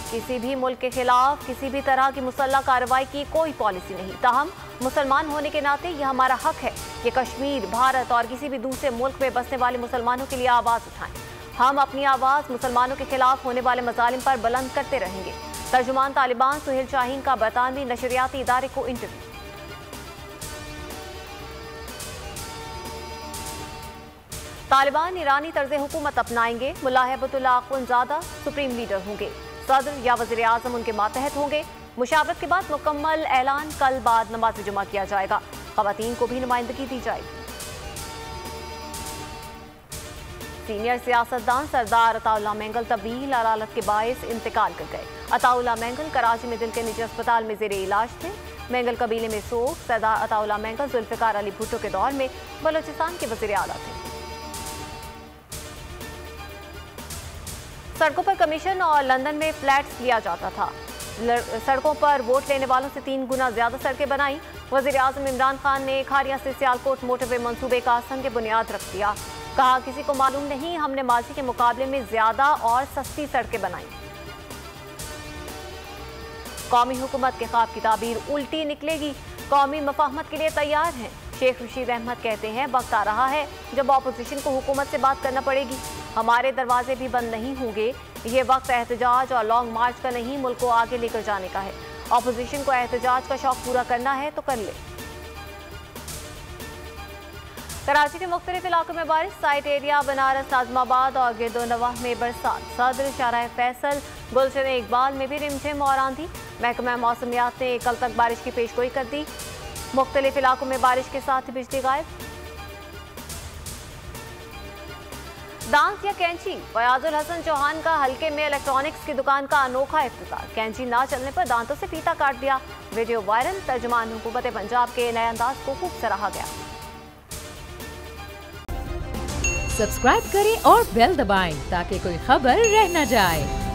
किसी भी मुल्क के खिलाफ किसी भी तरह की मुसल्लह कार्रवाई की कोई पॉलिसी नहीं। ताहम मुसलमान होने के नाते यह हमारा हक है कि कश्मीर, भारत और किसी भी दूसरे मुल्क में बसने वाले मुसलमानों के लिए आवाज़ उठाएं। हम अपनी आवाज़ मुसलमानों के खिलाफ होने वाले मजालिम पर बुलंद करते रहेंगे। तर्जुमान तालिबान सुहेल शाहीन का बरतानवी नशरियाती इदारे को इंटरव्यू। तालिबान ईरानी तर्ज हुकूमत अपनाएंगे। मुल्ला हैबतुल्लाह अख्वंज़ादा सुप्रीम लीडर होंगे। सदर या वज़ीर आज़म उनके मातहत होंगे। मुशावरत के बाद मुकम्मल ऐलान कल बाद नमाज जुमा किया जाएगा। ख़वातीन को भी नुमाइंदगी दी जाएगी। सीनियर सियासतदान सरदार अताउल्लाह मेंगल तवील अदालत के बायस इंतकाल कर गए। अताउल्लाह मेंगल कराची में दिल के निजी अस्पताल में ज़ेरे इलाज थे। मेंगल कबीले में सोख। सरदार अताउल्लाह मेंगल जुल्फ़िकार अली भुट्टो के दौर में बलोचिस्तान के वज़ीर आला थे। सड़कों पर कमीशन और लंदन में फ्लैट्स लिया जाता था। सड़कों पर वोट लेने वालों से 3 गुना ज्यादा सड़कें बनाई। वज़ीर आज़म इमरान खान ने खारिया से सियालकोट मोटरवे मंसूबे का संग बुनियाद रख दिया। कहा, किसी को मालूम नहीं, हमने माजी के मुकाबले में ज्यादा और सस्ती सड़कें बनाई। कौमी हुकूमत के ख्वाब की ताबीर उल्टी निकलेगी। कौमी मफाहमत के लिए तैयार हैं। शेख रशीद अहमद कहते हैं, वक्त आ रहा है जब अपोजिशन को हुकूमत से बात करना पड़ेगी। हमारे दरवाजे भी बंद नहीं होंगे। ये वक्त एहतजाज और लॉन्ग मार्च का नहीं, मुल्क को आगे लेकर जाने का है। अपोजिशन को एहतजाज का शौक पूरा करना है तो कर ले। कराची के मुख्तलिफ इलाकों में बारिश। साइट एरिया, बनारस, नाज़िमाबाद और गिरदोनवाह में बरसात। सदर, शाहराह फैसल, गुलशन इकबाल में भी रिमझिम और आंधी। महकमा मौसमियात ने कल तक बारिश की पेशगोई कर दी। मुख्तलिफ इलाकों में बारिश के साथ बिजली गायब। दांत या कैंची, फयाजुल हसन चौहान का हल्के में इलेक्ट्रॉनिक्स की दुकान का अनोखा इफ्तिताह। कैंची ना चलने पर दांतों से फीता काट दिया। Video viral. तर्जुमान हुकूमत पंजाब के नए अंदाज को खूब सराहा गया। सब्सक्राइब करें और बेल दबाएं ताकि कोई खबर रह न जाए।